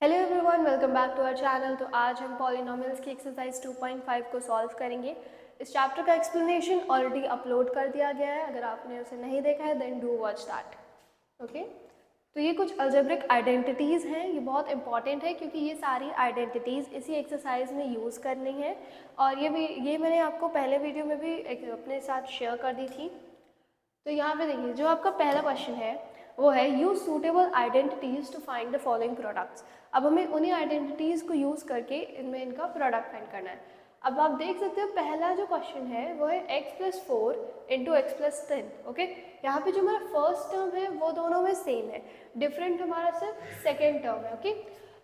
Hello everyone, welcome back to our channel. तो आज हम पॉलिनोमियल्स की एक्सरसाइज 2.5 को सॉल्व करेंगे। इस चैप्टर का एक्सप्लेनेशन ऑलरेडी अपलोड कर दिया गया है। अगर आपने उसे नहीं देखा है then do watch that. Okay, तो ये कुछ अलजेब्रिक आइडेंटिटीज़ हैं। ये बहुत इंपॉर्टेंट है क्योंकि ये सारी आइडेंटिटीज़ इसी एक्सरसाइज में यूज़ करनी है। और ये मैंने आपको पहले वीडियो में भी अपने साथ शेयर कर दी थी। तो यहाँ पे देखिए, जो आपका पहला क्वेश्चन है वो है use suitable identities to find the following products. अब हमें उन्हीं आइडेंटिटीज को यूज करके इनमें इनका प्रोडक्ट फाइंड करना है। अब आप देख सकते हो पहला जो क्वेश्चन है वो है x+4 इंटू x+10। ओके, यहाँ पे जो हमारा फर्स्ट टर्म है वो दोनों में सेम है, डिफरेंट हमारा सिर्फ सेकेंड टर्म है। ओके,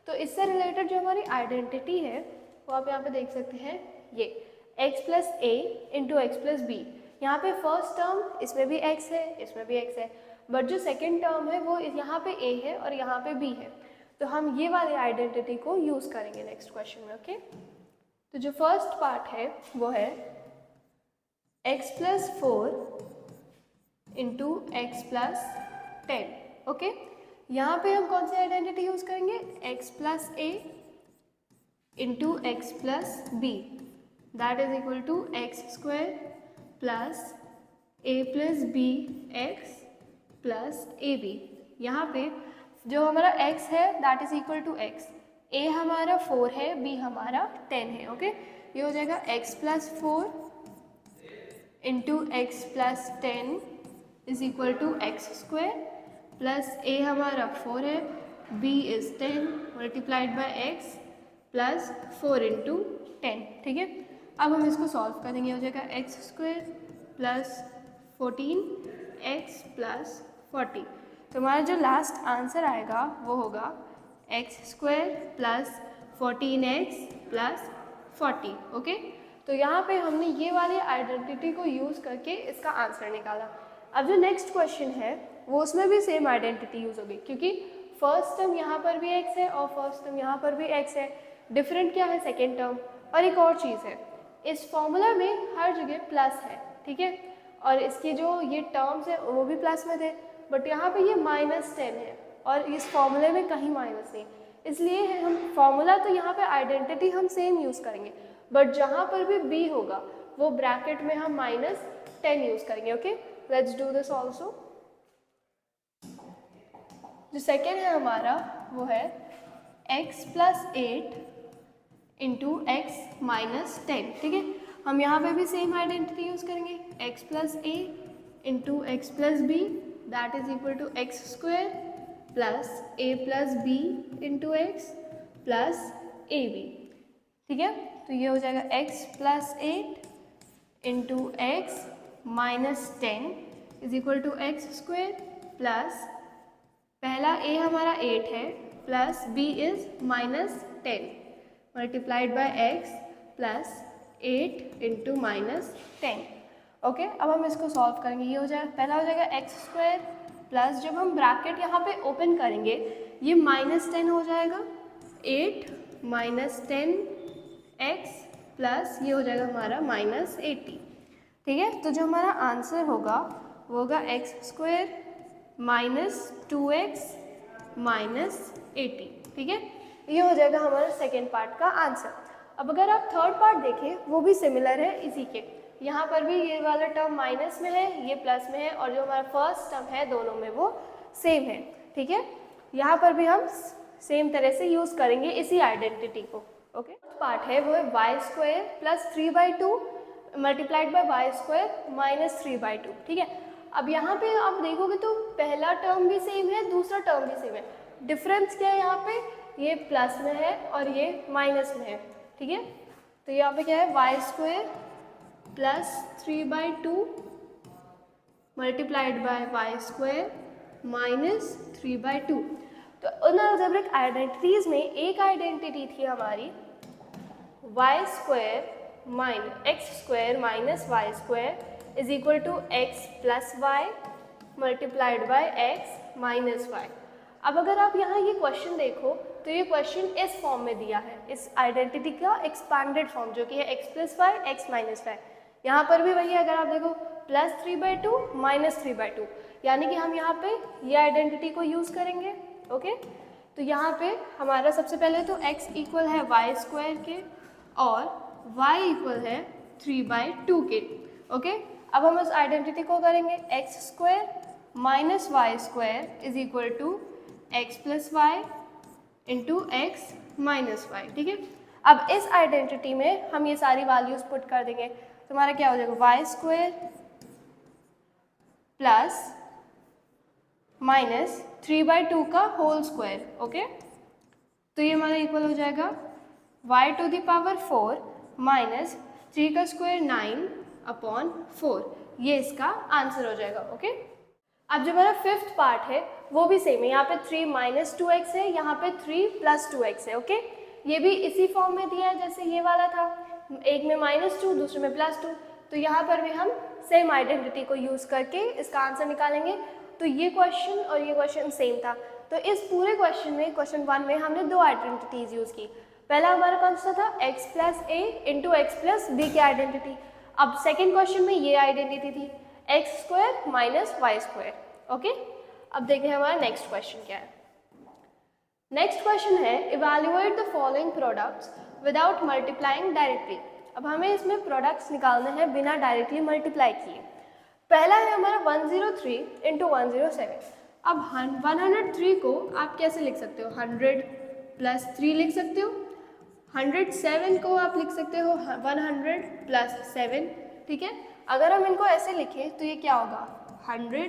तो इससे रिलेटेड जो हमारी आइडेंटिटी है वो आप यहाँ पे देख सकते हैं, ये x+a इंटू x+b। यहाँ पे फर्स्ट टर्म इसमें भी x है, इसमें भी x है, बट जो सेकेंड टर्म है वो यहाँ पे a है और यहाँ पे b है। तो हम ये वाली आइडेंटिटी को यूज करेंगे नेक्स्ट क्वेश्चन में। ओके, तो जो फर्स्ट पार्ट है वो है x+4 इंटू x+10। ओके, यहाँ पे हम कौन सी आइडेंटिटी यूज करेंगे, x+a into x+b, that is equal to x² plus a+b(x) plus ab। यहाँ पे जो हमारा x है that is equal to x, a हमारा 4 है, b हमारा 10 है। ओके, ये हो जाएगा x+4 into x+10 is equal to x² plus a हमारा 4 है, b is 10 multiplied by x plus 4 into 10। ठीक है, अब हम इसको सॉल्व करेंगे। हो जाएगा x² प्लस 14x प्लस 40। तो हमारा जो लास्ट आंसर आएगा वो होगा x² plus 14x plus 40। Okay, तो यहाँ पे हमने ये वाली आइडेंटिटी को यूज़ करके इसका आंसर निकाला। अब जो नेक्स्ट क्वेश्चन है वो उसमें भी सेम आइडेंटिटी यूज़ होगी, क्योंकि फर्स्ट टर्म यहाँ पर भी x है और फर्स्ट टर्म यहाँ पर भी x है। डिफरेंट क्या है, सेकेंड टर्म। और एक और चीज़ है, इस फॉर्मूला में हर जगह प्लस है, ठीक है, और इसके जो ये टर्म्स है वो भी प्लस में थे, बट यहाँ पे ये -10 है और इस फॉर्मूले में कहीं माइनस नहीं, इसलिए हम फॉर्मूला तो यहाँ पे आइडेंटिटी हम सेम यूज़ करेंगे, बट जहाँ पर भी b होगा वो ब्रैकेट में हम -10 यूज़ करेंगे। Okay, let's do this also. जो सेकेंड है हमारा वो है x+8 इंटू x-10। ठीक है, हम यहाँ पे भी सेम आइडेंटिटी यूज़ करेंगे, x+a into x+b that is equal to x² plus a+b into x plus ab। ठीक है, तो ये हो जाएगा x+8 into x-10 is equal to x² plus पहला a हमारा 8 है plus b is -10 multiplied by x plus 8 into -10। Okay, अब हम इसको सॉल्व करेंगे। ये हो जाएगा, पहला हो जाएगा x² प्लस जब हम ब्रैकेट यहाँ पे ओपन करेंगे ये -10 हो जाएगा, 8 -10x प्लस ये हो जाएगा हमारा -80। ठीक है, तो जो हमारा आंसर होगा वो होगा x² -2x -80। ठीक है, ये हो जाएगा हमारा सेकेंड पार्ट का आंसर। अब अगर आप थर्ड पार्ट देखें वो भी सिमिलर है इसी के, यहाँ पर भी ये वाला टर्म माइनस में है, ये प्लस में है, और जो हमारा फर्स्ट टर्म है दोनों में वो सेम है। ठीक है, यहाँ पर भी हम सेम तरह से यूज़ करेंगे इसी आइडेंटिटी को। ओके, पार्ट है वो है y² plus 3/2 multiplied by y² -3/2। ठीक है, अब यहाँ पे आप देखोगे तो पहला टर्म भी सेम है, दूसरा टर्म भी सेम है। डिफरेंस क्या है, यहाँ पे ये प्लस में है और ये माइनस में है। ठीक है, तो यहाँ पे क्या है, y² plus 3/2 multiplied by y² -3/2। तो उन अलजेब्रिक आइडेंटिटीज में एक आइडेंटिटी थी हमारी x² minus y² is equal to x plus y multiplied by x minus y। अब अगर आप यहाँ ये क्वेश्चन देखो तो ये क्वेश्चन इस फॉर्म में दिया है, इस आइडेंटिटी का एक्सपैंडेड फॉर्म जो कि है x plus y x minus y। यहाँ पर भी वही है, अगर आप देखो +3/2 -3/2, यानी कि हम यहाँ पे ये आइडेंटिटी को यूज़ करेंगे। ओके, तो यहाँ पे हमारा सबसे पहले तो x इक्वल है वाई स्क्वायर के और y इक्वल है 3/2 के। ओके, अब हम उस आइडेंटिटी को करेंगे x square minus y square is equal to x plus y into x minus y. ठीक है, अब इस आइडेंटिटी में हम ये सारी वैल्यूज पुट कर देंगे, तो हमारा क्या हो जाएगा वाई स्क्वायर प्लस माइनस 3/2 का होल स्क्वायर। ओके, तो ये हमारा इक्वल हो जाएगा y to the power 4 minus 3 का स्क्वायर 9/4। ये इसका आंसर हो जाएगा। ओके, अब जो हमारा फिफ्थ पार्ट है वो भी सेम है, यहाँ पे 3 माइनस 2x है, यहाँ पे 3 प्लस 2x है। ओके, ये भी इसी फॉर्म में दिया है जैसे ये वाला था, एक में -2 दूसरे में +2, तो यहाँ पर भी हम सेम आइडेंटिटी को यूज़ करके इसका आंसर निकालेंगे। तो ये क्वेश्चन और ये क्वेश्चन सेम था, तो इस पूरे क्वेश्चन में क्वेश्चन 1 में हमने दो आइडेंटिटीज़ यूज़ की। पहला हमारा कौन सा था x plus a into x plus b की आइडेंटिटी। अब सेकेंड क्वेश्चन में ये आइडेंटिटी थी x square minus y square. Okay, अब देखते हैं हमारा नेक्स्ट क्वेश्चन क्या है। नेक्स्ट क्वेश्चन है evaluate the following products without multiplying directly. अब हमें इसमें प्रोडक्ट्स निकालने हैं बिना डायरेक्टली मल्टीप्लाई किए। पहला है हमारा 103 इंटू 107। अब 103 को आप कैसे लिख सकते हो, 100 प्लस 3 लिख सकते हो। 107 को आप लिख सकते हो 100 प्लस 7। ठीक है, अगर हम इनको ऐसे लिखें तो ये क्या होगा 100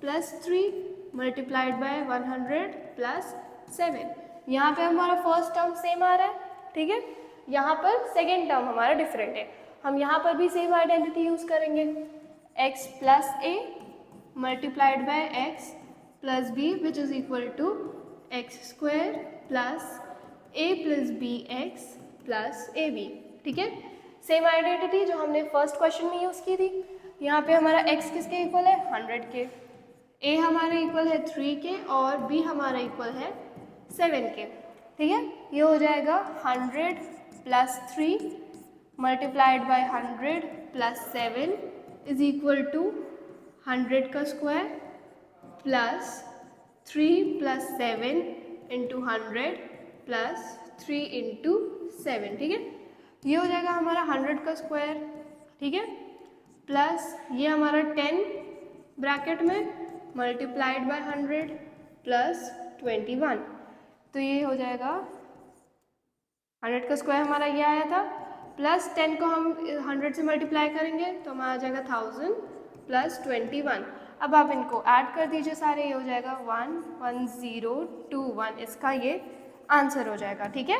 प्लस 3 मल्टीप्लाइड बाय 100 प्लस 7। यहाँ पे हमारा फर्स्ट टर्म सेम आ रहा है। ठीक है, यहाँ पर सेकेंड टर्म हमारा डिफरेंट है, हम यहाँ पर भी सेम आइडेंटिटी यूज़ करेंगे x plus a multiplied by x plus b which is equal to x square plus a plus b x plus a b. ठीक है, सेम आइडेंटिटी जो हमने फर्स्ट क्वेश्चन में यूज़ की थी। यहाँ पे हमारा x किसके इक्वल है 100 के, a हमारा इक्वल है 3 के और b हमारा इक्वल है 7 के। ठीक है, ये हो जाएगा 100 plus 3 multiplied by 100 plus 7 is equal to 100 का square plus 3 plus 7 into 100 plus 3 into 7। ठीक है, ये हो जाएगा हमारा 100 का स्क्वायर। ठीक है, प्लस ये हमारा 10 ब्रैकेट में मल्टीप्लाइड बाय 100 प्लस 21, तो ये हो जाएगा 100 का स्क्वायर हमारा ये आया था, प्लस 10 को हम 100 से मल्टीप्लाई करेंगे तो हमारा आ जाएगा 1000 प्लस 21। अब आप इनको ऐड कर दीजिए सारे, ये हो जाएगा 11021, इसका ये आंसर हो जाएगा। ठीक है,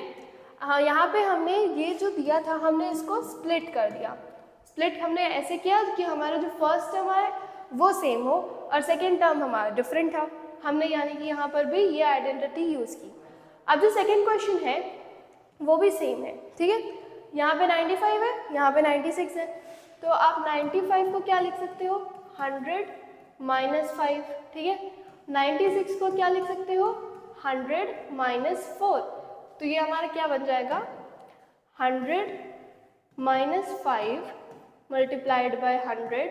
हाँ, यहाँ पे हमने ये जो दिया था हमने इसको स्प्लिट कर दिया। स्प्लिट हमने ऐसे किया कि हमारा जो फर्स्ट टर्म है वो सेम हो और सेकेंड टर्म हमारा डिफरेंट था, हमने यानी कि यहाँ पर भी ये आइडेंटिटी यूज़ की। अब जो सेकेंड क्वेश्चन है वो भी सेम है। ठीक है, यहाँ पे 95 है, यहाँ पे 96 है, तो आप 95 को क्या लिख सकते हो 100 माइनस 5। ठीक है, 96 को क्या लिख सकते हो 100 माइनस 4, तो ये हमारा क्या बन जाएगा 100 माइनस 5 मल्टीप्लाइड बाय 100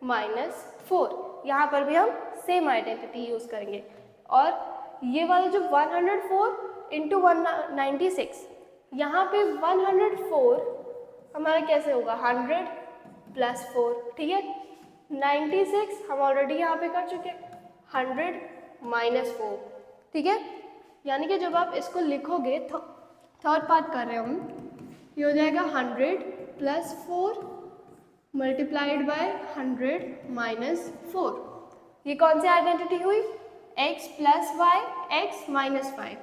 माइनस 4। यहाँ पर भी हम सेम आइडेंटिटी यूज़ करेंगे और ये वाला जो 104 इंटू 196, यहाँ पे 104 हमारा कैसे होगा 100 प्लस 4। ठीक है, 96 हम ऑलरेडी यहाँ पे कर चुके, 100 माइनस 4। ठीक है, यानी कि जब आप इसको लिखोगे थर्ड पार्ट कर रहे हो हम, ये हो जाएगा 100 प्लस 4 मल्टीप्लाइड बाय 100 माइनस 4। ये कौन सी आइडेंटिटी हुई x plus y x minus 5।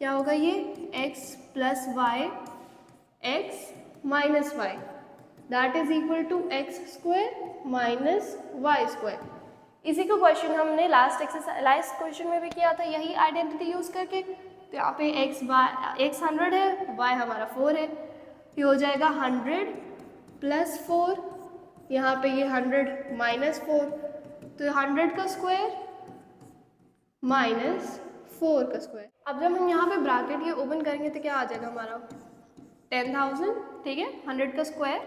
क्या होगा ये x plus y x minus 5 that is equal to x square minus y square. इसी को क्वेश्चन हमने लास्ट क्वेश्चन में भी किया था यही आइडेंटिटी यूज़ करके। तो यहाँ पे x 100 है, y हमारा 4 है, ये हो जाएगा 100 प्लस 4, यहाँ पे ये 100 माइनस 4, तो 100 का स्क्वायर माइनस 4 का स्क्वायर। अब जब हम यहाँ पे ब्रैकेट ये ओपन करेंगे तो क्या आ जाएगा हमारा 10,000। ठीक है, 100 का स्क्वायर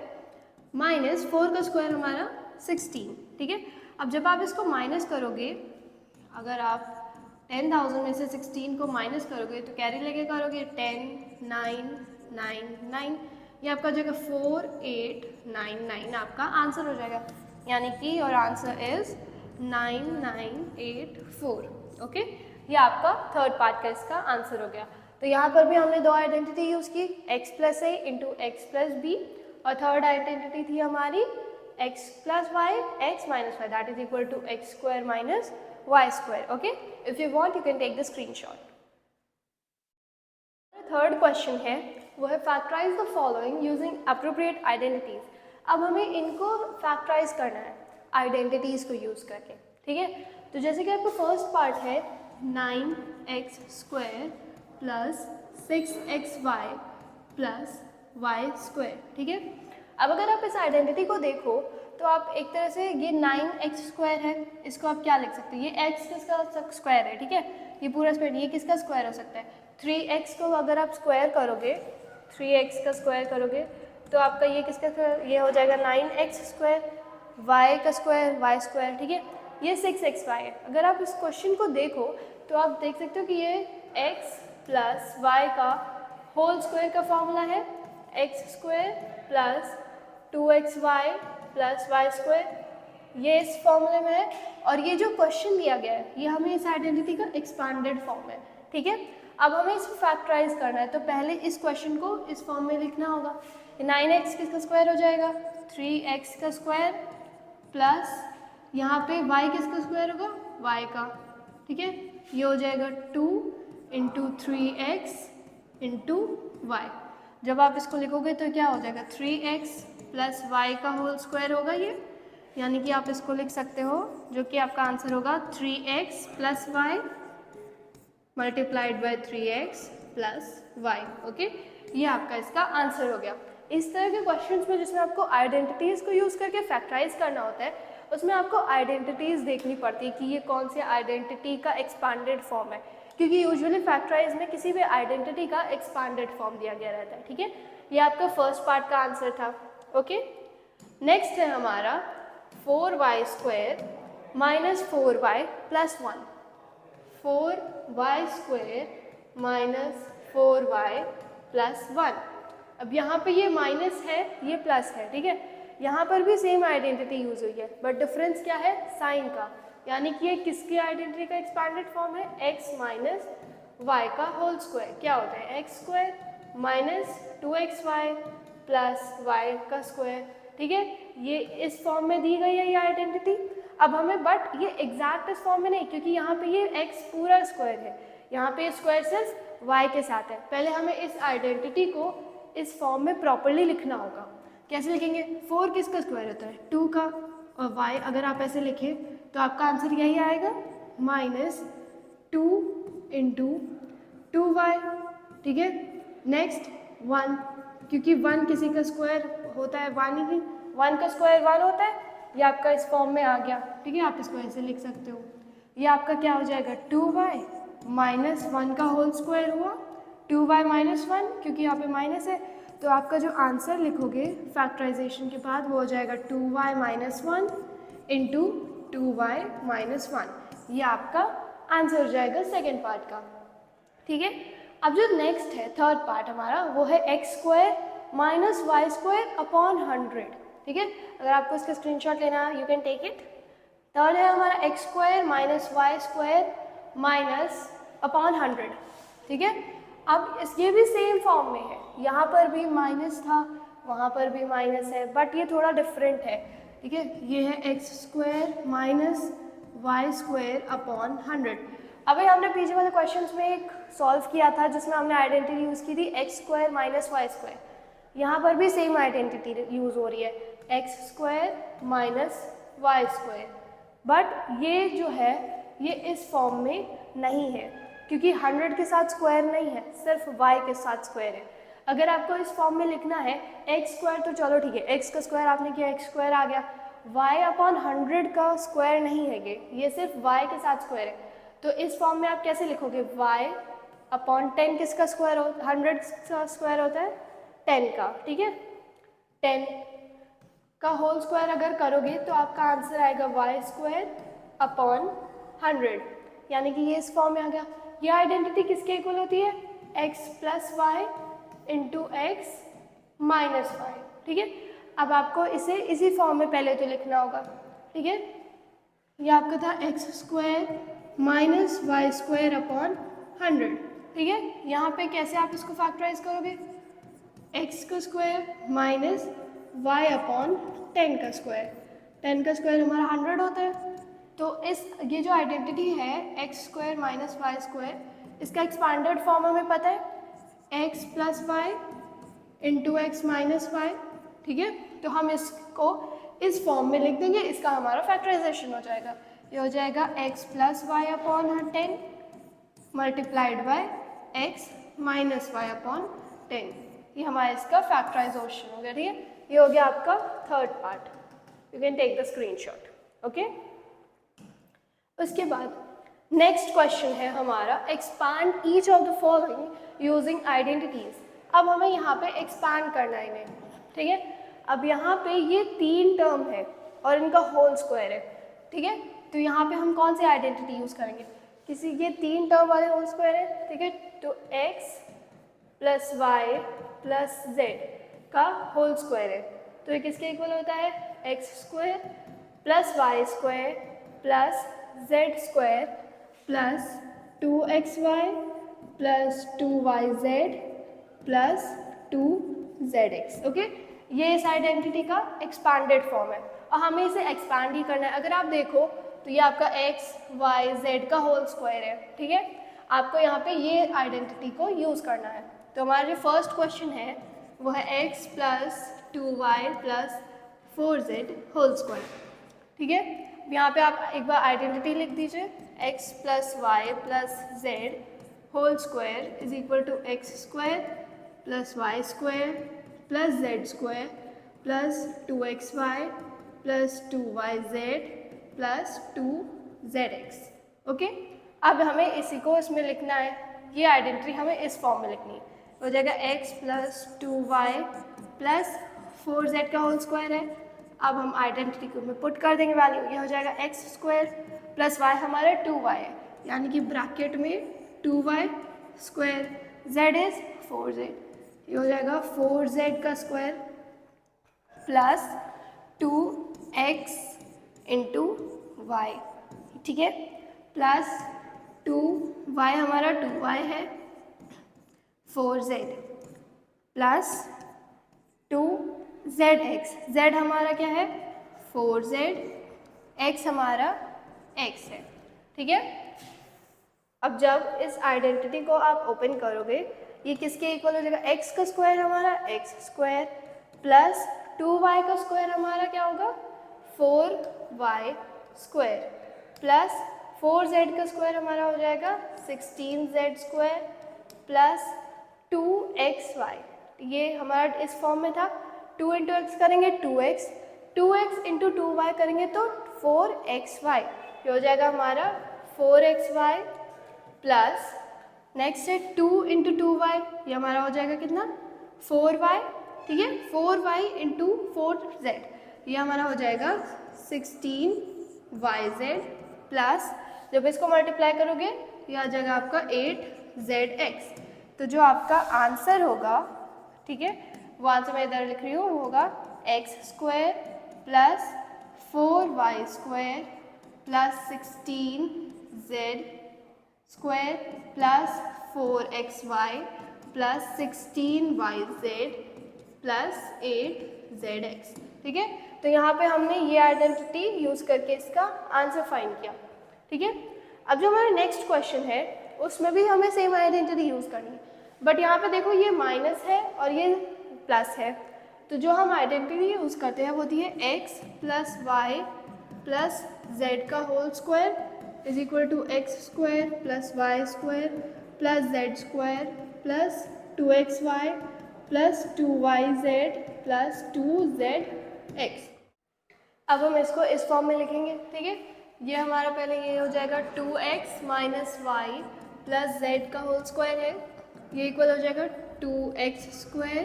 माइनस 4 का स्क्वायर हमारा 16। ठीक है, अब जब आप इसको माइनस करोगे, अगर आप 10,000 में से 16 को माइनस करोगे तो कैरी लेके करोगे 10, 9, 9, 9, ये आपका हो जाएगा 4899 आपका आंसर हो जाएगा, यानी कि योर आंसर इज 9984। ओके, ये आपका थर्ड पार्ट का इसका आंसर हो गया। तो यहाँ पर भी हमने दो आइडेंटिटी यूज़ की, x plus a into x plus b, और थर्ड आइडेंटिटी थी हमारी x plus y x minus y, that is equal to x square minus y square. Okay, if you want you can take the screenshot. Third question है वो है factorise the following using appropriate identities. अब हमें इनको factorise करना है identities को use करके, ठीक है। तो जैसे कि आपका फर्स्ट पार्ट है 9x square plus 6xy plus Y square, ठीक है। अब अगर आप इस आइडेंटिटी को देखो तो आप एक तरह से ये 9x स्क्वायर है, इसको आप क्या लिख सकते हैं, ये x किसका स्क्वायर है, ठीक है, ये पूरा स्क्वायर, ये किसका स्क्वायर हो सकता है, 3x को अगर आप स्क्वायर करोगे, 3x का स्क्वायर करोगे तो आपका ये किसका स्क्वायर, ये हो जाएगा 9x स्क्वायर, y का स्क्वायर y स्क्वायर, ठीक है, ये 6xy है। अगर आप इस क्वेश्चन को देखो तो आप देख सकते हो कि ये x प्लस वाई का होल स्क्वायर का फॉर्मूला है, x square plus 2xy plus Y square, ये इस फॉर्मूले में है। और ये जो क्वेश्चन दिया गया है ये हमें इस आइडेंटिटी का एक्सपांडेड फॉर्म है, ठीक है। अब हमें इसको फैक्टराइज करना है तो पहले इस क्वेश्चन को इस फॉर्म में लिखना होगा। 9x किसका स्क्वायर हो जाएगा, 3x का स्क्वायर प्लस यहाँ पे y किसका स्क्वायर होगा, y का, ठीक है, ये हो जाएगा 2 इंटू 3x इंटू वाई। जब आप इसको लिखोगे तो क्या हो जाएगा 3x प्लस वाई का होल स्क्वायर होगा ये, यानी कि आप इसको लिख सकते हो जो कि आपका आंसर होगा 3x plus y multiplied by 3x plus y. Okay, ये आपका इसका आंसर हो गया। इस तरह के क्वेश्चंस में जिसमें आपको आइडेंटिटीज़ को यूज़ करके फैक्टराइज करना होता है उसमें आपको आइडेंटिटीज़ देखनी पड़ती है कि ये कौन सी आइडेंटिटी का एक्सपांडेड फॉर्म है, क्योंकि यूजुअली फैक्टराइज में किसी भी आइडेंटिटी का एक्सपांडेड फॉर्म दिया गया रहता है, ठीक है। ये आपका फर्स्ट पार्ट का आंसर था। ओके, नेक्स्ट है हमारा 4y square minus 4y plus 1, 4y square minus 4y plus 1। अब यहाँ पे ये माइनस है ये प्लस है, ठीक है, यहाँ पर भी सेम आइडेंटिटी यूज हुई है बट डिफरेंस क्या है, साइन का, यानी कि ये किसकी आइडेंटिटी का एक्सपैंडेड फॉर्म है, x माइनस वाई का होल स्क्वायर, क्या होता है x square minus 2xy plus y का स्क्वायर, ठीक है, ये इस फॉर्म में दी गई है ये आइडेंटिटी। अब हमें बट ये एग्जैक्ट इस फॉर्म में नहीं, क्योंकि यहाँ पे ये x पूरा स्क्वायर है, यहाँ पे स्क्वायर सिर्फ y के साथ है। पहले हमें इस आइडेंटिटी को इस फॉर्म में प्रॉपरली लिखना होगा। कैसे लिखेंगे, 4 किसका स्क्वायर होता है 2 का, और y अगर आप ऐसे लिखें तो आपका आंसर यही आएगा माइनस 2 इंटू 2y, ठीक है। नेक्स्ट 1, क्योंकि 1 किसी का स्क्वायर होता है 1 ही, 1 का स्क्वायर 1 होता है, ये आपका इस फॉर्म में आ गया, ठीक है, आप इसको ऐसे लिख सकते हो। ये आपका क्या हो जाएगा 2y माइनस 1 का होल स्क्वायर हुआ, 2y माइनस 1, क्योंकि यहाँ पे माइनस है तो आपका जो आंसर लिखोगे फैक्टराइजेशन के बाद वो हो जाएगा 2y minus 1 into 2y minus 1। ये आपका आंसर हो जाएगा सेकेंड पार्ट का, ठीक है। अब जो नेक्स्ट है थर्ड पार्ट हमारा वो है x square minus y square upon 100, ठीक है। अगर आपको इसका स्क्रीनशॉट लेना है you can take it. Third है हमारा x square minus y square minus upon 100, ठीक है। अब ये भी सेम फॉर्म में है, यहाँ पर भी माइनस था वहाँ पर भी माइनस है बट ये थोड़ा डिफरेंट है, ठीक है। ये है x square minus y square upon 100। अभी हमने पीछे वाले क्वेश्चंस में एक सॉल्व किया था जिसमें हमने आइडेंटिटी यूज़ की थी x square minus y square, यहाँ पर भी सेम आइडेंटिटी यूज़ हो रही है x square minus y square, but ये जो है ये इस फॉर्म में नहीं है क्योंकि 100 के साथ स्क्वायर नहीं है, सिर्फ y के साथ स्क्वायर है। अगर आपको इस फॉर्म में लिखना है एक्स स्क्वायर तो चलो ठीक है, x का स्क्वायर आपने किया एक्स स्क्वायर आ गया, y अपॉन 100 का स्क्वायर नहीं है ये सिर्फ y के साथ स्क्वायर है। तो इस फॉर्म में आप कैसे लिखोगे, y अपॉन 10 किसका स्क्वायर हो, 100 का स्क्वायर होता है 10 का, ठीक है, 10 का होल स्क्वायर अगर करोगे तो आपका आंसर आएगा y स्क्वायर अपॉन 100। यानी कि ये इस फॉर्म में आ गया। ये आइडेंटिटी किसके इक्वल होती है? x plus y into x minus y, ठीक है। अब आपको इसे इसी फॉर्म में पहले तो लिखना होगा, ठीक है। ये आपका था x square minus y square upon 100, ठीक है। यहाँ पे कैसे आप इसको फैक्टराइज करोगे? एक्स का स्क्वायर माइनस वाई अपॉन 10 का स्क्वायर, 10 का स्क्वायर हमारा 100 होता है। तो ये जो आइडेंटिटी है x square minus y square, इसका एक्सपांडेड फॉर्म हमें पता है x plus y into x minus y, ठीक है। तो हम इसको इस फॉर्म में लिख देंगे, इसका हमारा फैक्टराइजेशन हो जाएगा। ये हो जाएगा x plus y upon 10 multiplied by x minus y upon 10। ये हमारा इसका फैक्टराइजेशन हो गया, ठीक है। ये हो गया आपका third part. You can take the screenshot, okay. उसके बाद नेक्स्ट क्वेश्चन है हमारा expand each of the following using identities. अब हमें यहाँ पे एक्सपांड करना है इन्हें, ठीक है। अब यहाँ पे ये 3 टर्म है और इनका होल स्क्वायर है, ठीक है। तो यहाँ पे हम कौन सी आइडेंटिटी यूज़ करेंगे? किसी ये 3 टर्म वाले होल स्क्वायर है, ठीक है। तो x plus Y plus Z का होल स्क्वायर है, तो ये किसके इक्वल होता है? X square plus Y square plus Z square plus 2xy plus 2yz plus 2zx, okay. ये इस आइडेंटिटी का एक्सपांडेड फॉर्म है और हमें इसे एक्सपांड ही करना है। अगर आप देखो तो ये आपका x y z का होल स्क्वायर है, ठीक है। आपको यहाँ पे ये आइडेंटिटी को यूज़ करना है। तो हमारा जो फर्स्ट क्वेश्चन है वो है x plus 2y plus 4z whole square, ठीक है। यहाँ पे आप एक बार आइडेंटिटी लिख दीजिए, x plus Y plus z whole square is equal to x square plus Y square plus Z square plus 2xy plus 2yz plus 2zx, okay. अब हमें इसी को इसमें लिखना है, ये आइडेंटिटी हमें इस फॉर्म में लिखनी है। हो जाएगा x plus 2y plus 4z का होल स्क्वायर है। अब हम आइडेंटिटी को में पुट कर देंगे वैल्यू, ये हो जाएगा एक्स स्क्वायर प्लस वाई हमारा 2y है, यानी कि ब्रैकेट में 2y square, z is 4z, ये हो जाएगा 4z का square plus 2x into Y, ठीक है, प्लस 2y हमारा 2y है 4z प्लस 2zx, z हमारा क्या है 4z, x हमारा x है, ठीक है। अब जब इस आइडेंटिटी को आप ओपन करोगे ये किसके इक्वल हो जाएगा? x का स्क्वायर हमारा x स्क्वायर प्लस 2y का स्क्वायर हमारा क्या होगा 4y स्क्वायर प्लस 4z का स्क्वायर हमारा हो जाएगा 16z स्क्वायर प्लस 2xy, ये हमारा इस फॉर्म में था। 2 इंटू एक्स करेंगे 2x, 2x इंटू 2y करेंगे तो 4xy, ये हो जाएगा हमारा 4xy प्लस नेक्स्ट है 2 इंटू 2y, ये हमारा हो जाएगा कितना 4y, ठीक है। 4y इंटू 4z, ये हमारा हो जाएगा 16yz प्लस जब इसको मल्टीप्लाई करोगे ये आ जाएगा आपका 8zx। तो जो आपका आंसर होगा, ठीक है, वो आंसर मैं इधर लिख रही हूँ, वो होगा x square plus 4y square plus 16z square plus 4xy plus 16yz plus 8zx, ठीक है। तो यहाँ पे हमने ये आइडेंटिटी यूज़ करके इसका आंसर फाइंड किया, ठीक है। अब जो हमारा नेक्स्ट क्वेश्चन है उसमें भी हमें सेम आइडेंटिटी यूज़ करनी है, बट यहाँ पे देखो ये माइनस है और ये प्लस है। तो जो हम आइडेंटिटी यूज़ करते हैं वो होती है x plus Y plus Z का whole square is equal to x square plus Y square plus Z square plus 2xy plus 2yz plus 2zx। अब हम इसको इस फॉर्म में लिखेंगे, ठीक है। ये हमारा पहले ये हो जाएगा 2x minus y plus Z का होल स्क्वायर है, ये इक्वल हो जाएगा 2x स्क्वायर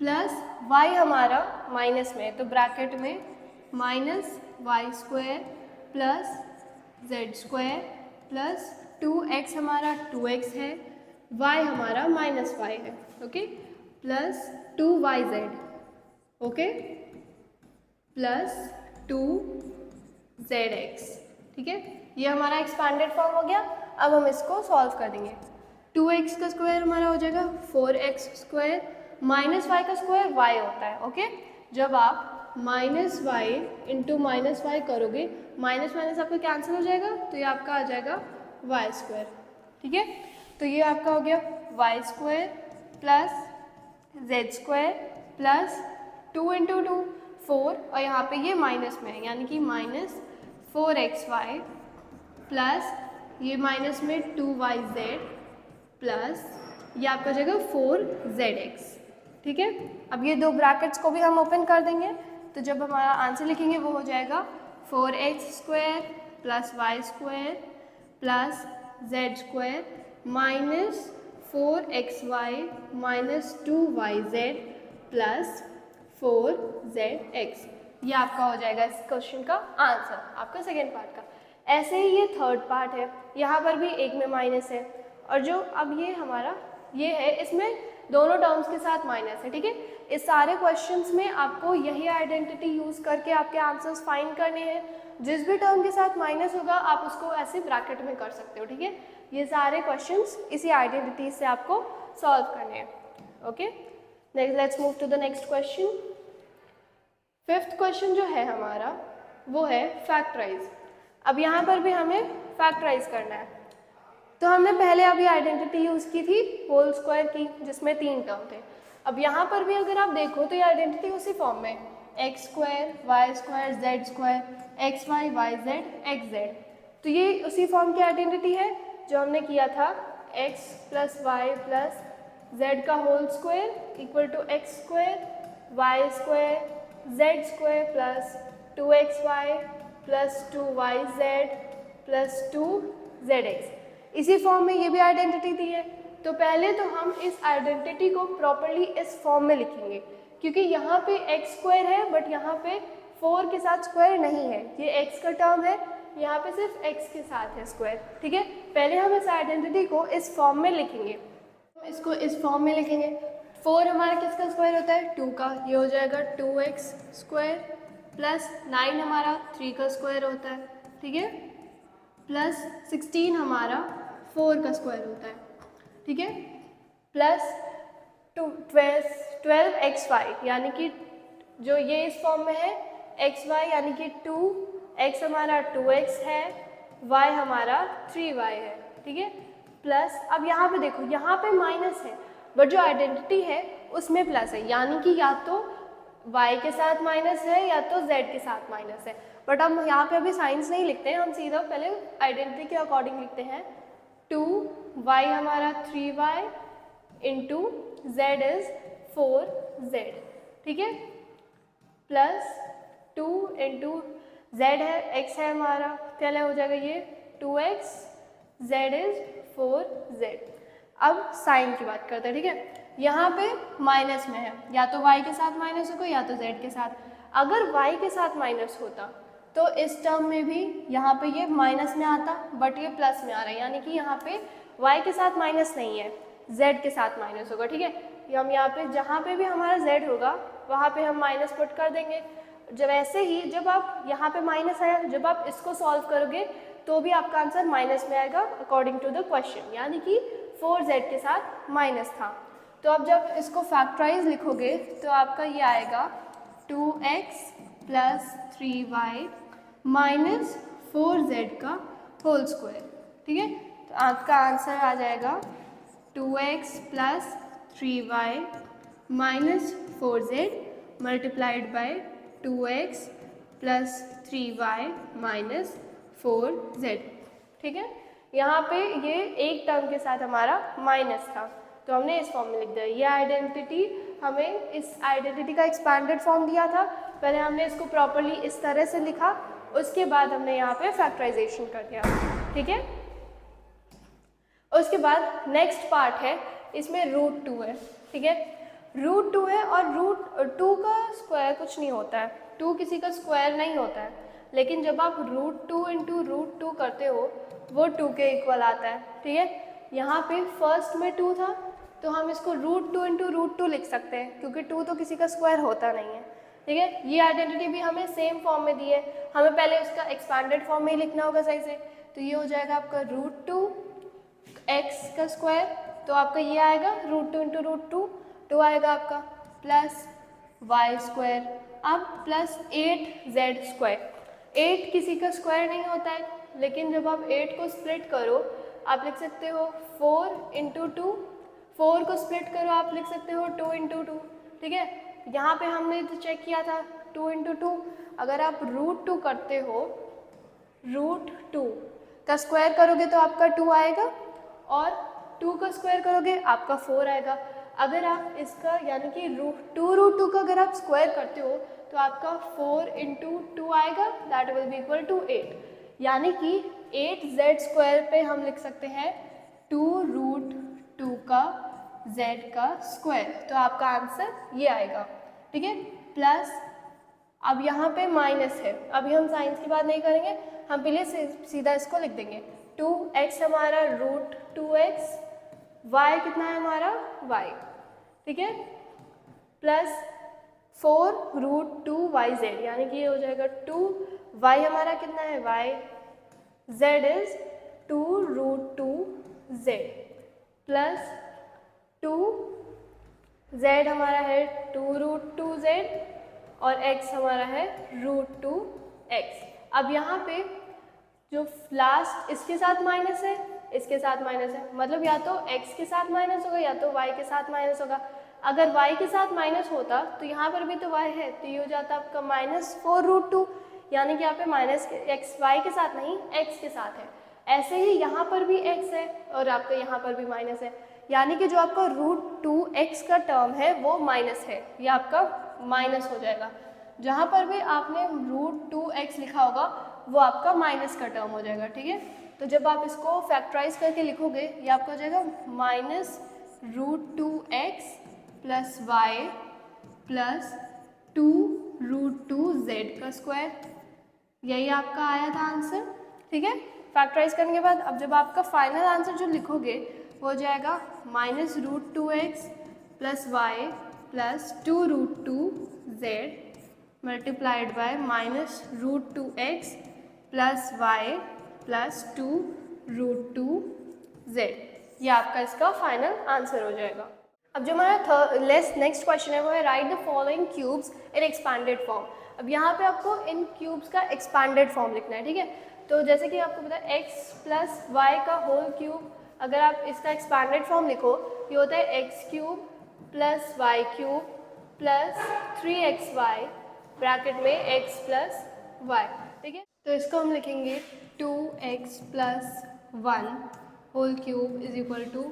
प्लस y हमारा माइनस में तो ब्रैकेट में minus y square plus Z square plus 2x हमारा 2x है, y हमारा -y है, okay, plus 2yz, okay, plus 2zx, ठीक है। ये हमारा एक्सपांडेड फॉर्म हो गया। अब हम इसको सॉल्व कर देंगे। 2x का स्क्वायर हमारा हो जाएगा 4x स्क्वायर, -y का स्क्वायर y होता है, ओके। जब आप -y इंटू -y करोगे, माइनस माइनस आपका कैंसिल हो जाएगा, तो ये आपका आ जाएगा y स्क्वायर, ठीक है। तो ये आपका हो गया y square plus z square plus 2 into 2 4, और यहाँ पे ये माइनस में है, यानी कि -4xy प्लस ये माइनस में 2yz प्लस ये आपका जगह 4zx, ठीक है। अब ये दो ब्रैकेट्स को भी हम ओपन कर देंगे, तो जब हमारा आंसर लिखेंगे वो हो जाएगा 4x square plus Y square plus z square minus 4xy minus 2yz plus 4zx। ये आपका हो जाएगा इस क्वेश्चन का आंसर, आपका सेकेंड पार्ट का। ऐसे ही ये थर्ड पार्ट है, यहाँ पर भी एक में माइनस है, और जो अब ये हमारा ये है, इसमें दोनों टर्म्स के साथ माइनस है, ठीक है। इस सारे क्वेश्चंस में आपको यही आइडेंटिटी यूज़ करके आपके आंसर्स फाइंड करने हैं। जिस भी टर्म के साथ माइनस होगा आप उसको ऐसे ब्रैकेट में कर सकते हो, ठीक है। ये सारे क्वेश्चंस इसी आइडेंटिटी से आपको सॉल्व करने हैं, okay. Next let's move to the next question. Fifth question जो है हमारा वो है फैक्टराइज। अब यहाँ पर भी हमें फैक्टराइज करना है। तो हमने पहले अभी आइडेंटिटी यूज़ की थी होल स्क्वायर की, जिसमें 3 टर्म थे। अब यहाँ पर भी अगर आप देखो तो ये आइडेंटिटी उसी फॉर्म में, x square Y square Z square x y y z x z, तो ये उसी फॉर्म की आइडेंटिटी है जो हमने किया था, X plus Y plus Z का whole square equal to x square Y square Z square plus 2xy plus 2yz plus 2zx। इसी फॉर्म में ये भी आइडेंटिटी दी है। तो पहले तो हम इस आइडेंटिटी को प्रॉपर्ली इस फॉर्म में लिखेंगे, क्योंकि यहाँ पे एक्स स्क्वायर है बट यहाँ पे 4 के साथ स्क्वायर नहीं है, ये एक्स का टर्म है, यहाँ पे सिर्फ एक्स के साथ है स्क्वायर, ठीक है। पहले हम इस आइडेंटिटी को इस फॉर्म में लिखेंगे, इसको इस फॉर्म में लिखेंगे। 4 हमारा किसका स्क्वायर होता है, 2 का, ये हो जाएगा 2x स्क्वायर प्लस 9 हमारा 3 का स्क्वायर होता है, ठीक है, प्लस 16 हमारा 4 का स्क्वायर होता है, ठीक है, प्लस 12xy, यानी कि जो ये इस फॉर्म में है xy, यानी कि 2x हमारा 2x है, y हमारा 3y है, ठीक है, प्लस अब यहाँ पे देखो, यहाँ पे माइनस है बट जो आइडेंटिटी है उसमें प्लस है, यानी कि या तो y के साथ माइनस है या तो z के साथ माइनस है। बट हम यहाँ पे अभी साइंस नहीं लिखते हैं, हम सीधा पहले आइडेंटिटी के अकॉर्डिंग लिखते हैं। 2y हमारा 3y into z is 4z, ठीक है, प्लस 2 इंटू z है, x है हमारा, पहले हो जाएगा ये 2x, z इज 4z। अब साइन की बात करते हैं, ठीक है। यहाँ पे माइनस में है, या तो y के साथ माइनस होगा या तो z के साथ। अगर y के साथ माइनस होता तो इस टर्म में भी यहाँ पे ये माइनस में आता, बट ये प्लस में आ रहा है, यानी कि यहाँ पे y के साथ माइनस नहीं है, z के साथ माइनस होगा, ठीक है। हम यहाँ पे जहाँ पे भी हमारा z होगा वहाँ पे हम माइनस पुट कर देंगे। जब ऐसे ही जब आप यहाँ पे माइनस आया, जब आप इसको सॉल्व करोगे तो भी आपका आंसर माइनस में आएगा अकॉर्डिंग टू द क्वेश्चन, यानी कि 4z के साथ माइनस था। तो अब जब इसको फैक्टराइज लिखोगे तो आपका ये आएगा 2x plus 3y minus 4z का होल स्क्वायर, ठीक है। तो आपका आंसर आ जाएगा 2x plus 3y minus 4z multiplied by 2x plus 3y minus 4z, ठीक है। यहाँ पे ये एक टर्म के साथ हमारा माइनस था तो हमने इस फॉर्म में लिख दिया। ये आइडेंटिटी हमें इस आइडेंटिटी का एक्सपैंडेड फॉर्म दिया था, पहले हमने इसको प्रॉपर्ली इस तरह से लिखा, उसके बाद हमने यहाँ पे फैक्टराइजेशन कर दिया, ठीक है। उसके बाद नेक्स्ट पार्ट है, इसमें √2 है, ठीक है। √2 है और √2 का स्क्वायर कुछ नहीं होता है, 2 किसी का स्क्वायर नहीं होता है, लेकिन जब आप √2 इंटू √2 करते हो वो 2 के इक्वल आता है, ठीक है। यहाँ पे फर्स्ट में 2 था तो हम इसको √2 इंटू √2 लिख सकते हैं, क्योंकि 2 तो किसी का स्क्वायर होता नहीं है, ठीक है। ये आइडेंटिटी भी हमें सेम फॉर्म में दी है, हमें पहले उसका एक्सपैंडेड फॉर्म में ही लिखना होगा सही से। तो ये हो जाएगा आपका √2 x का स्क्वायर, तो आपका ये आएगा √2 इंटू √2, 2 आएगा आपका, प्लस y स्क्वायर, अब प्लस 8z स्क्वायर। 8 किसी का स्क्वायर नहीं होता है, लेकिन जब आप 8 को स्प्लिट करो आप लिख सकते हो 4 इंटू 2, 4 को स्प्लिट करो आप लिख सकते हो 2 इंटू 2, ठीक है। यहाँ पे हमने तो चेक किया था 2 इंटू 2, अगर आप √2 करते हो, √2 का स्क्वायर करोगे तो आपका 2 आएगा, और 2 का स्क्वायर करोगे आपका 4 आएगा। अगर आप इसका यानी कि √2 का अगर आप स्क्वायर करते हो तो आपका 4 इंटू 2 आएगा, that will be equal to 8, यानी कि 8z स्क्वायर पे हम लिख सकते हैं 2√2 का z का स्क्वायर, तो आपका आंसर ये आएगा, ठीक है। प्लस अब यहाँ पे माइनस है, अभी हम साइंस की बात नहीं करेंगे, हम पहले सीधा इसको लिख देंगे। 2x हमारा √2x, y कितना है हमारा y, ठीक है, प्लस 4√2yz, यानी कि ये हो जाएगा 2y हमारा कितना है y, z is 2√2z, plus 2z हमारा है 2√2z, और x हमारा है √2x। अब यहाँ पे जो लास्ट इसके साथ माइनस है, इसके साथ माइनस है, मतलब या तो x के साथ माइनस होगा या तो y के साथ माइनस होगा। अगर y के साथ माइनस होता तो यहाँ पर भी तो y है, तो ये हो जाता आपका -4√2, यानी कि यहाँ पे माइनस x y के साथ नहीं x के साथ है। ऐसे ही यहाँ पर भी x है और आपका यहाँ पर भी माइनस है, यानी कि जो आपका √2x का टर्म है वो माइनस है, ये आपका माइनस हो जाएगा। जहाँ पर भी आपने √2x लिखा होगा वो आपका माइनस का टर्म हो जाएगा, ठीक है। तो जब आप इसको फैक्टराइज करके लिखोगे ये आपका हो जाएगा -√2x plus y plus 2√2z का स्क्वायर, यही आपका आया था आंसर, ठीक है। फैक्टराइज करने के बाद अब जब आपका फाइनल आंसर जो लिखोगे वो हो जाएगा -√2x plus y plus 2√2z multiplied by -√2x plus y plus 2√2z, ये आपका इसका फाइनल आंसर हो जाएगा। अब जो हमारा नेक्स्ट क्वेश्चन है वो है right the following cubes in expanded form. अब यहाँ पे आपको इन क्यूब्स का एक्सपैंडेड फॉर्म लिखना है, ठीक है। तो जैसे कि आपको पता है x प्लस वाई का होल क्यूब, अगर आप इसका एक्सपैंडेड फॉर्म लिखो ये होता है x cube plus y cube plus 3xy bracket में x प्लस वाई, ठीक है। तो इसको हम लिखेंगे 2x plus 1 whole cube is equal to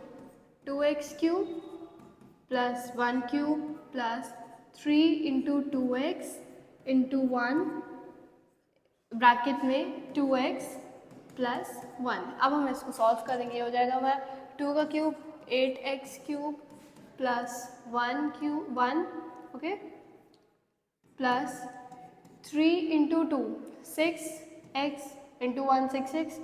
2x cube plus 1 cube plus 3 into 2x into 1 bracket में 2x प्लस 1। अब हम इसको सॉल्व करेंगे, हो जाएगा हमारा 2 का cube 8x cube plus 1 okay plus 3 into 2 6x into 1 6x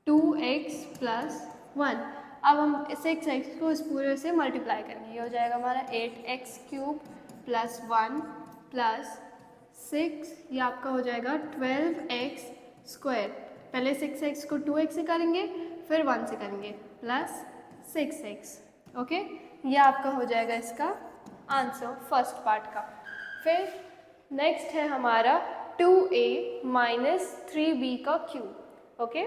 2x plus 1। अब हम 6x को इस पूरे से मल्टीप्लाई करेंगे, ये हो जाएगा हमारा 8x क्यूब प्लस 1 प्लस 6, ये आपका हो जाएगा 12x स्क्वायर। पहले 6x को 2x से करेंगे फिर 1 से करेंगे प्लस 6x, ओके। ये आपका हो जाएगा इसका आंसर फर्स्ट पार्ट का। फिर नेक्स्ट है हमारा 2a माइनस 3b का cube, okay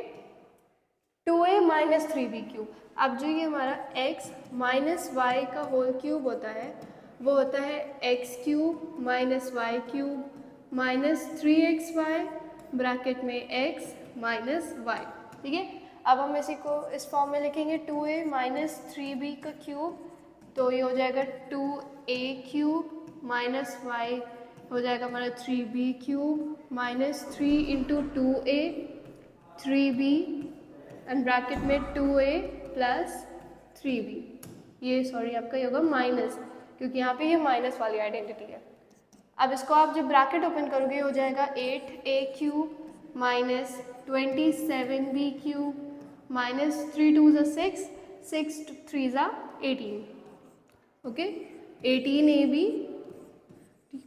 2a minus 3b cube. अब जो ये हमारा x माइनस वाई का होल क्यूब होता है वो होता है x cube minus y cube minus 3xy bracket में x माइनस वाई, ठीक है। अब हम इसी को इस फॉर्म में लिखेंगे 2a माइनस 3b का क्यूब, तो ये हो जाएगा 2a क्यूब माइनस वाई हो जाएगा हमारा 3b cube minus 3 into 2a 3b and bracket में 2a प्लस 3b। ये सॉरी आपका ये होगा माइनस, क्योंकि यहाँ पे ये माइनस वाली आइडेंटिटी है। अब इसको आप जब ब्रैकेट ओपन करोगे हो जाएगा 8a cube minus 27b³ minus 3 2 ज़ा 6, 6 3 ज़ा 18, ओके 18ab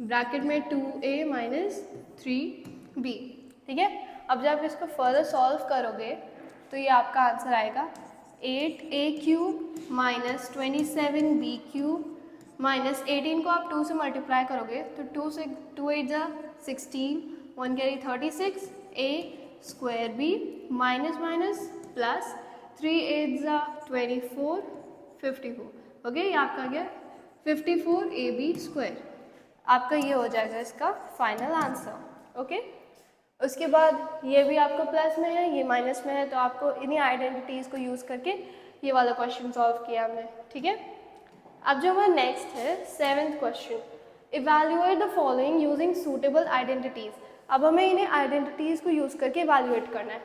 ब्रैकेट में 2a माइनस 3b, ठीक है। अब जब आप इसको फर्दर सॉल्व करोगे तो ये आपका आंसर आएगा 8a³ माइनस 27b³ माइनस 18 को आप 2 से मल्टीप्लाई करोगे तो 2 से 2 8 ज़ा 16, 1 carry 36, a square b minus minus plus 3 8 ज़ा 24, 54, ओके ये आपका गया 54ab स्क्वायर। आपका ये हो जाएगा इसका फाइनल आंसर, ओके। उसके बाद ये भी आपको प्लस में है, ये माइनस में है, तो आपको इन्हीं आइडेंटिटीज़ को यूज़ करके ये वाला क्वेश्चन सॉल्व किया हमने, ठीक है। अब जो हमारा नेक्स्ट है 7th question, evaluate the following using suitable identities. अब हमें इन्हें आइडेंटिटीज़ को यूज़ करके इवैल्यूएट करना है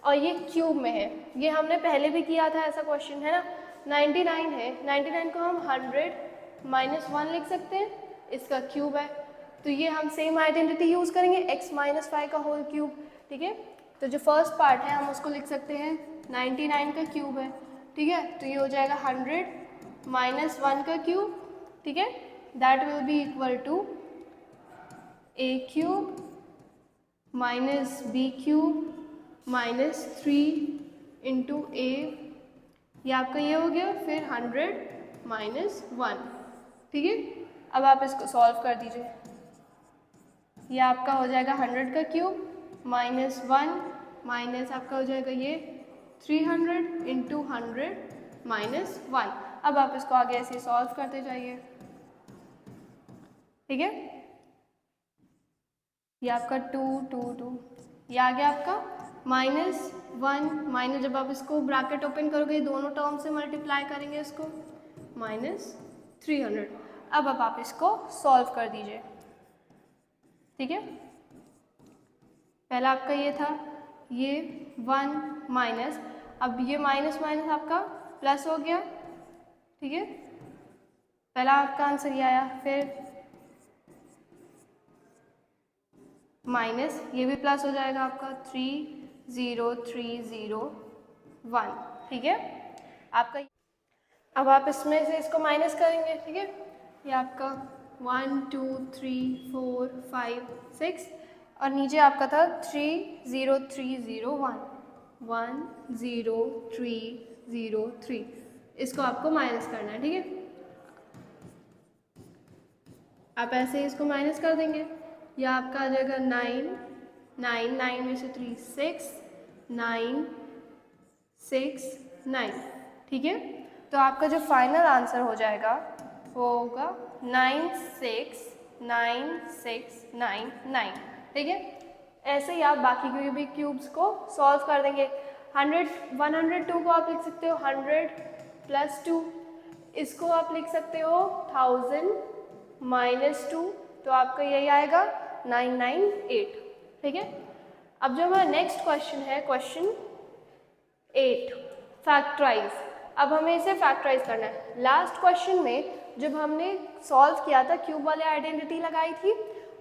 और ये क्यूब में है। ये हमने पहले भी किया था ऐसा क्वेश्चन, है ना। 99 है, 99 को हम 100 माइनस 1 लिख सकते हैं, इसका क्यूब है, तो ये हम सेम आइडेंटिटी यूज़ करेंगे x माइनस 5 का होल क्यूब, ठीक है। तो जो फर्स्ट पार्ट है हम उसको लिख सकते हैं 99 का क्यूब है, ठीक है, तो ये हो जाएगा 100 माइनस 1 का क्यूब, ठीक है, that will be equal to a³ minus b³ minus 3 into a, ये आपका ये हो गया, फिर 100 माइनस 1, ठीक है। अब आप इसको सॉल्व कर दीजिए, ये आपका हो जाएगा 100 का क्यूब माइनस 1 माइनस आपका हो जाएगा ये 300 इंटू 100 माइनस 1। अब आप इसको आगे ऐसे सॉल्व करते जाइए, ठीक है। ये आपका 2 2 2, ये आ गया आपका माइनस 1 माइनस, जब आप इसको ब्रैकेट ओपन करोगे दोनों टर्म से मल्टीप्लाई करेंगे इसको, माइनस 300। अब आप इसको सॉल्व कर दीजिए, ठीक है। पहला आपका ये था, ये 1 माइनस, अब ये माइनस माइनस आपका प्लस हो गया, ठीक है। पहला आपका आंसर ये आया, फिर माइनस, ये भी प्लस हो जाएगा आपका 3 0 3 0 1, ठीक है आपका। अब आप इसमें से इसको माइनस करेंगे, ठीक है। ये आपका 1 2 3 4 5 6 और नीचे आपका था 3 0 3 0 1 1 0 3 0 3, इसको आपको माइनस करना है, ठीक है। आप ऐसे ही इसको माइनस कर देंगे, यह आपका आ जाएगा 9 9 9 में से 3 6 9 6 9, ठीक है। तो आपका जो फाइनल आंसर हो जाएगा वो होगा 9 6 9 6 9 9, ठीक है। ऐसे ही आप बाकी के भी क्यूब्स को सॉल्व कर देंगे। 102 को आप लिख सकते हो 100 प्लस 2, इसको आप लिख सकते हो 1000 माइनस 2, तो आपका यही आएगा 998, ठीक है। अब जो हमारा नेक्स्ट क्वेश्चन है क्वेश्चन 8, फैक्टराइज। अब हमें इसे फैक्टराइज करना है। लास्ट क्वेश्चन में जब हमने सॉल्व किया था क्यूब वाले आइडेंटिटी लगाई थी,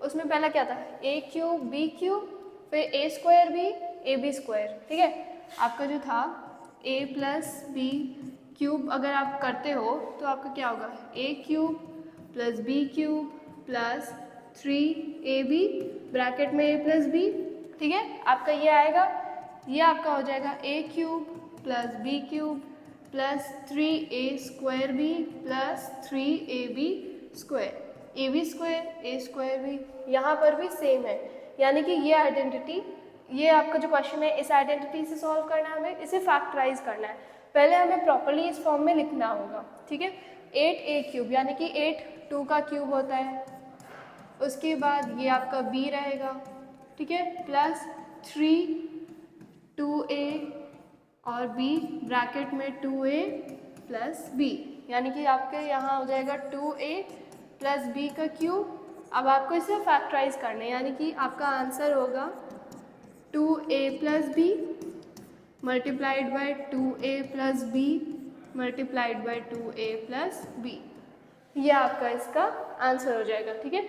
उसमें पहला क्या था a³ b³, फिर a square b ab square, ठीक है। आपका जो था a प्लस b³ अगर आप करते हो तो आपका क्या होगा a³ plus b³ plus 3ab bracket में a प्लस b, ठीक है। आपका ये आएगा, ये आपका हो जाएगा a³ plus b³ plus 3a square b plus 3ab square, ab square a square b, यहाँ पर भी सेम है, यानी कि ये आइडेंटिटी, ये आपका जो क्वेश्चन है इस आइडेंटिटी से सॉल्व करना है, हमें इसे फैक्टराइज करना है। पहले हमें प्रॉपर्ली इस फॉर्म में लिखना होगा, ठीक है। 8a³ यानी कि 8 2 का क्यूब होता है, उसके बाद ये आपका b रहेगा, ठीक है, प्लस 3 2a और b ब्रैकेट में 2a प्लस b, यानी कि आपके यहाँ हो जाएगा 2a प्लस b का क्यूब। अब आपको इसे फैक्टराइज करना है, यानी कि आपका आंसर होगा 2a plus b multiplied by 2a plus b multiplied by 2a plus b, ये आपका इसका आंसर हो जाएगा, ठीक है।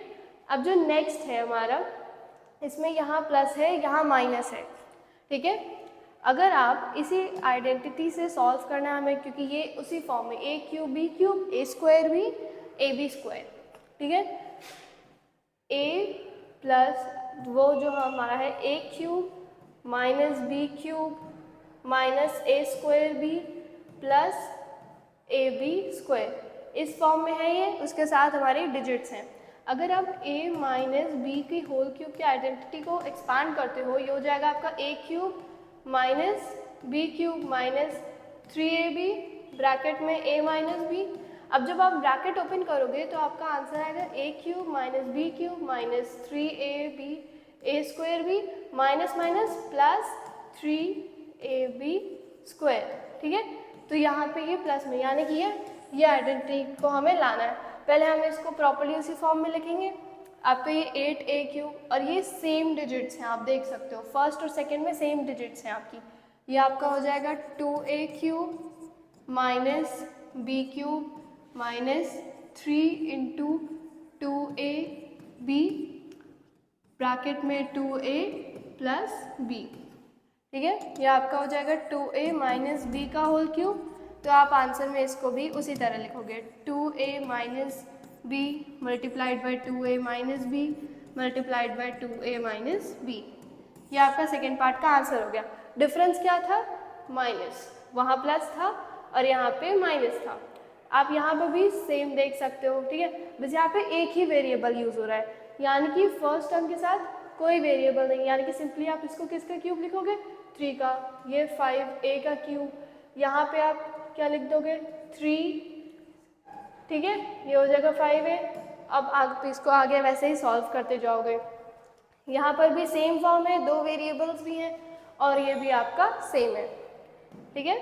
अब जो नेक्स्ट है हमारा, इसमें यहाँ प्लस है यहाँ माइनस है, ठीक है। अगर आप इसी आइडेंटिटी से सॉल्व करना है हमें, क्योंकि ये उसी फॉर्म में a cube b cube a square भी ab स्क्वायर, ठीक है, a प्लस वो जो हमारा है a cube minus b cube minus a square b plus ab square, इस फॉर्म में है ये, उसके साथ हमारी डिजिट्स हैं। अगर आप a माइनस बी की होल क्यूब की आइडेंटिटी को एक्सपांड करते हो, ये हो जाएगा आपका a cube minus b cube minus 3ab bracket में a माइनस बी। अब जब आप ब्रैकेट ओपन करोगे तो आपका आंसर आएगा a cube minus b cube minus 3ab a square b minus minus plus 3ab square, ठीक है। तो यहाँ पे ये प्लस में, यानी कि ये आइडेंटिटी को हमें लाना है। पहले हम इसको प्रॉपर्ली उसी फॉर्म में लिखेंगे। आपका ये 8a क्यूब और ये सेम डिजिट्स हैं, आप देख सकते हो फर्स्ट और सेकंड में सेम डिजिट्स हैं आपकी। ये आपका हो जाएगा 2a cube minus b cube minus 3 into 2ab bracket में 2a प्लस b, ठीक है। ये आपका हो जाएगा 2a माइनस बी का होल क्यूब। तो आप आंसर में इसको भी उसी तरह लिखोगे 2a minus b multiplied by 2a minus b multiplied by 2a minus b. ये आपका सेकेंड पार्ट का आंसर हो गया। डिफरेंस क्या था? माइनस, वहाँ प्लस था और यहाँ पे माइनस था। आप यहाँ पे भी सेम देख सकते हो, ठीक है। बस यहाँ पे एक ही वेरिएबल यूज़ हो रहा है, यानी कि फर्स्ट टर्म के साथ कोई वेरिएबल नहीं, यानी कि सिंपली आप इसको किसका क्यूब लिखोगे? 3 का। ये 5a का क्यूब, यहाँ पे आप क्या लिख दोगे? 3, ठीक है, ये हो जाएगा 5a। अब आप इसको आगे वैसे ही सॉल्व करते जाओगे। यहाँ पर भी सेम फॉर्म है, 2 वेरिएबल्स भी हैं और ये भी आपका सेम है, ठीक है।